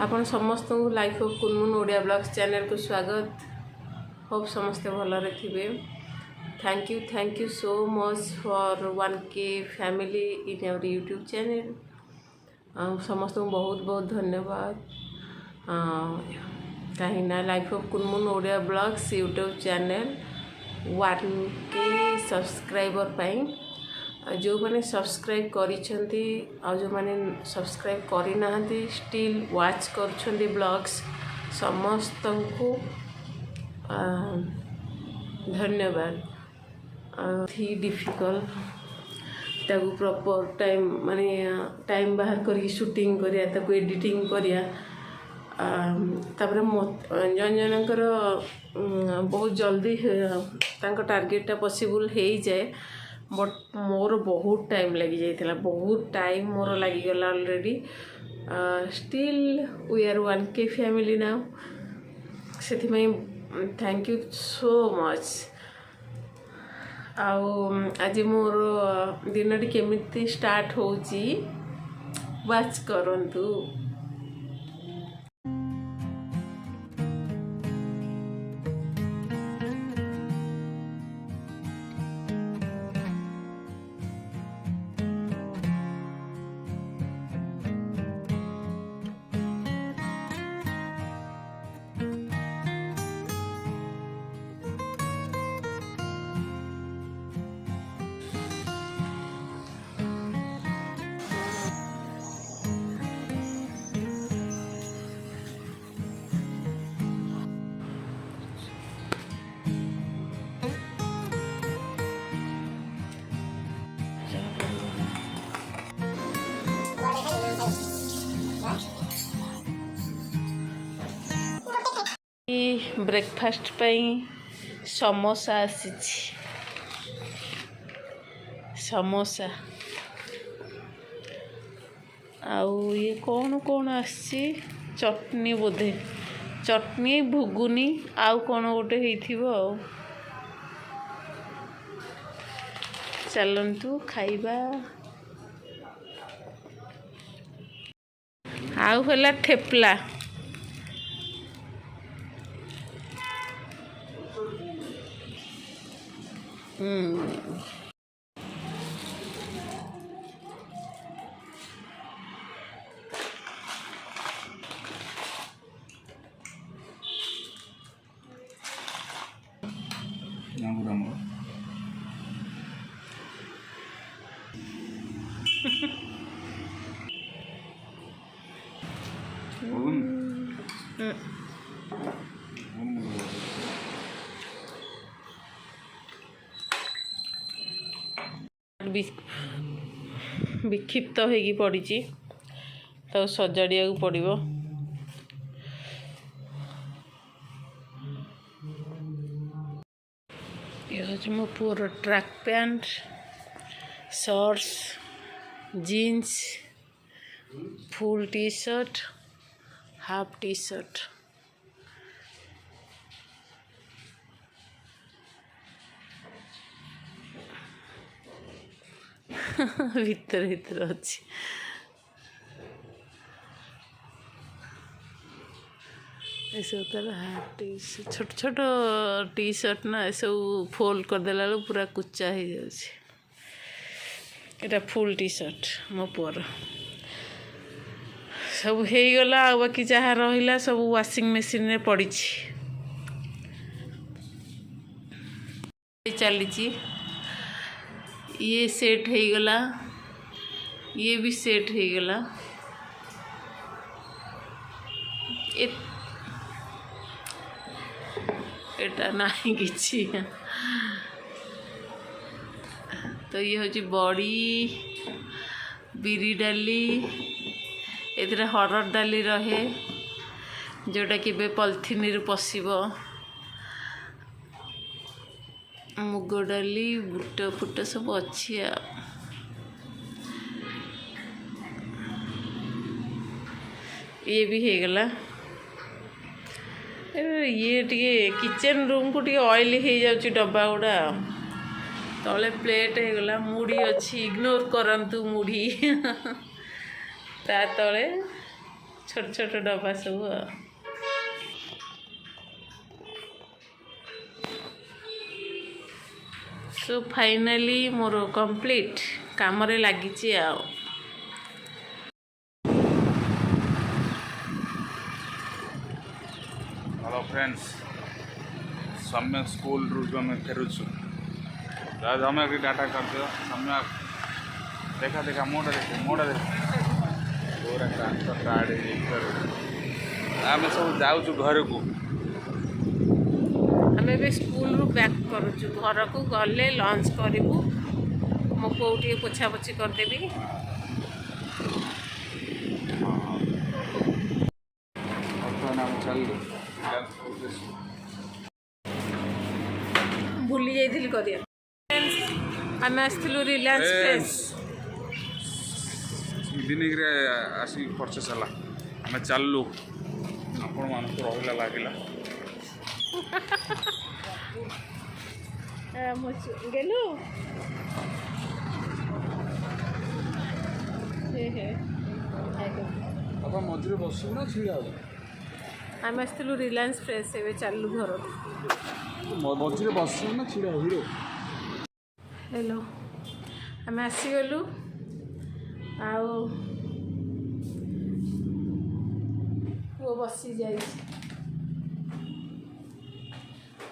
आपण समस्त life of Kunmun Odia vlogs channel को स्वागत। होप समस्ते भलरे थे। Thank you so much for 1K family in our YouTube channel. समस्त बहुत बहुत धन्यवाद। कहीं life of Kunmun Odia vlogs YouTube channel 1K subscriber पाई जो मैंने सब्सक्राइब करिसेंती आ जो मैंने सब्सक्राइब करी नाहंती स्टिल वाच करछंती ब्लॉग्स समस्त को धन्यवाद। थी डिफिकल्ट ताकू प्रॉपर टाइम माने टाइम बाहर करी शूटिंग करिया ताकू एडिटिंग करिया तापर जन जनकर बहुत जल्दी तांको टारगेट पॉसिबल हो जाए बट मोर बहुत टाइम लगी जाइथिला। बहुत टाइम मोर लगी गला already. Still we are 1K family now say thank you so much. आज मोर दिन केमिति स्टार्ट होची वाच करंतु। ब्रेकफास्ट पई समोसा आसीछि। समोसा आउ ये कौन कौन आसी चटनी बोधे चटनी भुगुनी आउ कौन गोटे हेइथिबो। चलंतु खाइबा। आउ होला थेपला। विक्षिप्त होगी पड़ी तो सजाड़िया पड़ो। ये हूँ मो पुअर track pant shorts jeans full T shirt half T shirt. भीतर भीतर अच्छी सब तार हाफ टी छोट छोट टी शर्ट ना सब फोल्ड करदेला पूरा कुचा हो जाए। यहाँ फुल टी शर्ट मो पुअर सब हो गला। बाकी जहाँ रहा सब वाशिंग मशीन रे पड़ी चली। ये सेट हो गला ये भी सेट हो गला। एटा नहीं किछि तो ये हूँ बड़ी बिरी डाली ए हरड़ डाली रहे जोटा कि पॉलिथिन रे पशिबो। मुग डाली बुट फुट सब अच्छी। ये भी हो गला। ये टे किचन रूम को टे ऑयली हो जाउची डब्बा गुड़ा तले प्लेट हो गला। मुड़ी अच्छी इग्नोर करंतु मुड़ी ता तले छोट छोट डब्बा सब सो फाइनाली मोर कंप्लीट काम रे लगी आ हेलो फ्रेंड्स सम्यक स्कूल रू आम फेरुचु सम्यक डाटा कर दियो सम्यक देखा देखा मोटा देख पूरा टाइड आम सब जाऊँ घर को आम ए स्कूल रू बैक करुचु घर को गले लंच करूँ मो पो टे पोछा पोछी करदेवी भूली जाइली कर आम आसलु रिलायंस फ्रेश इवनिंग रे आसी परचेस है आम चलू आपण मान रहा लगे गेलु आप मझे बस ना छिड़ा आम आसलु रिलायंस फ्रेश ए चलू घर मझे बस ना छिड़ा हिरो हेलो आम आसीगलु आओ वो बसी जाए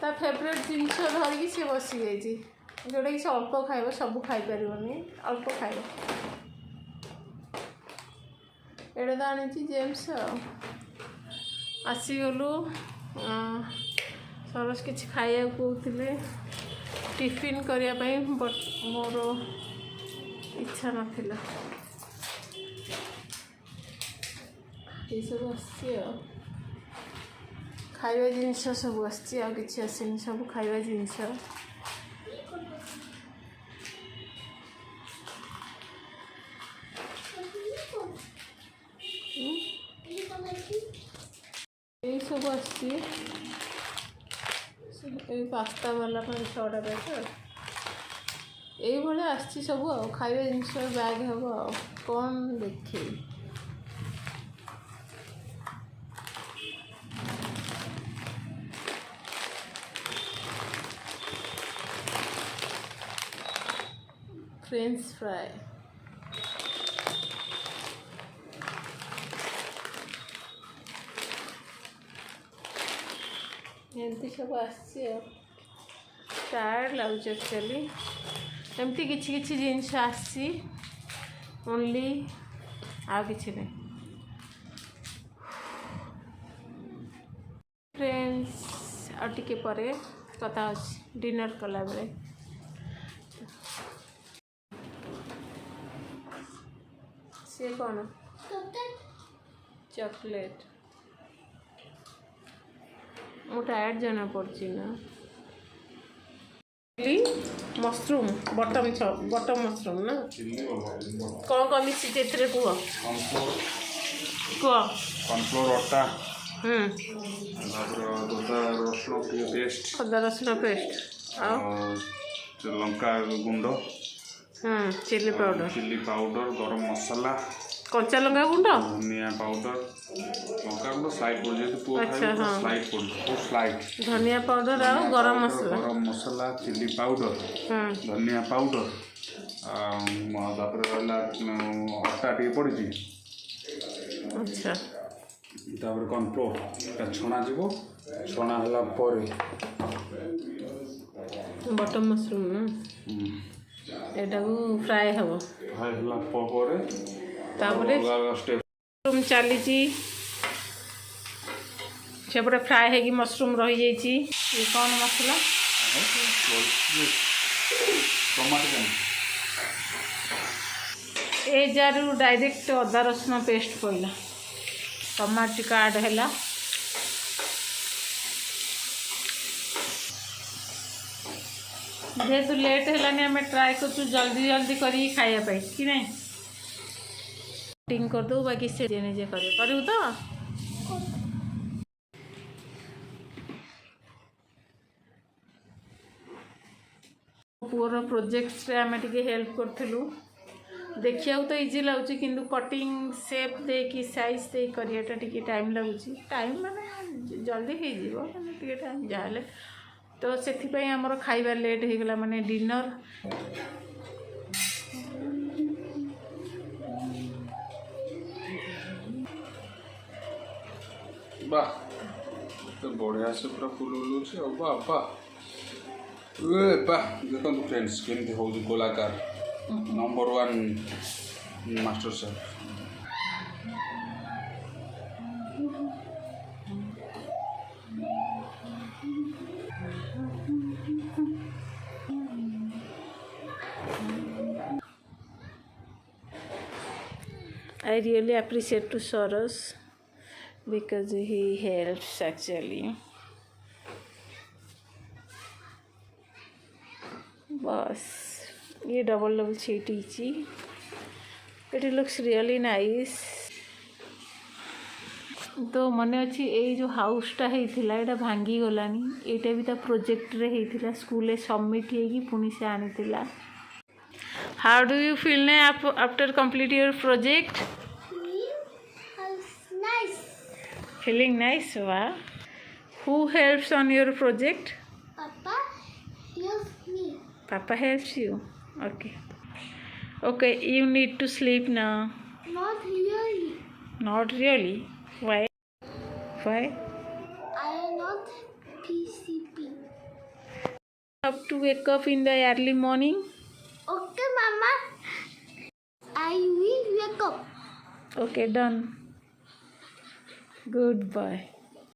ता फेवरेट जिनस धरिकी सी बसी जाइए जोटा कि से अल्प खाइब सब खाई पारनी अल्प खाइब एटा तो आनी जेम्स आसीगलु सरस किसी खाया कहते टिफिन करने बट मोर इच्छा नाला ये सब खाइबा जिनस सब आसी सब खाइबा जिनस सब आसी पास्ता वाला 5-6टा पैकेट ये आसी सब खाइबा जिनस बैग हम कौन देखे फ्रेंच फ्राई एमती सब आसी टायर्ड लगुच एक्चुअली एमती किछि किछि जिनस आसी ओनली आ किछि नहीं फ्रेंड्स आ टिके परे कथा डिनर कला बेले से कौन चॉकलेट मो टायर्ड जाना पड़ी ना मशरूम बटम मशरूम ना कौन कौन मिसी कह कॉर्नफ्लोर आटा रसुण पेस्ट अदा रसुण पेस्ट लंका गुंड चिली पाउडर गरम मसाला कंचा लंका गुंड धनिया पाउडर लंका गुंड स्लाइड पड़ अच्छा स्लाइड धनिया पाउडर और गरम मसाला चिली पाउडर धनिया पाउडर अटा टे पड़ी अच्छा तापर कॉर्नफ्लोर छणा जीवो छणा हला बटम मशरूम ना एटा को फ्राई हम फ्राई हला परे तापरे मशरूम चली सेपटे फ्राए होगी मशरूम रही जाइए ये कौन मसला टमाटो ए जार डायरेक्ट अदा रसुण पेस्ट पड़ा टमाटो काड है जेहेतु लेट है आम ट्राए कर जल्दी जल्दी करी खायापाई कि नहीं कटिंग कर दो बाकी से निजे करू तो पुअर प्रोजेक्ट्स आम टे हेल्प करूँ देखिए तो इजी लगुच कि कटिंग सेप दे कि साइज दे करियाटा टिके टाइम लगुच टाइम माने जल्दी हो जीवो माने टिके टाइम जाले तो से आमर खाइबा लेट हो गला माने डिनर वाह तो बढ़िया से पूरा फुल उलूचे और वाह वाह ए वाह देखो फ्रेंड्स केमती हो गोलाकार number 1 master chef I really appreciate to Soros because he helps actually. बस ये double sheet it looks really nice तो मन अच्छी ये जो हाउसटा होता है भांगी गलानी यहाँ भी तो प्रोजेक्ट रे होता स्कूल सबमिट हो पुणी से आनी हाउ डू यू फील ना after complete your project feeling nice wow who helps on your project Papa helps me. Papa helps you okay okay you need to sleep now Not really. not really why I am not PCP. have to wake up in the early morning Okay, Mama. I will wake up. okay done goodbye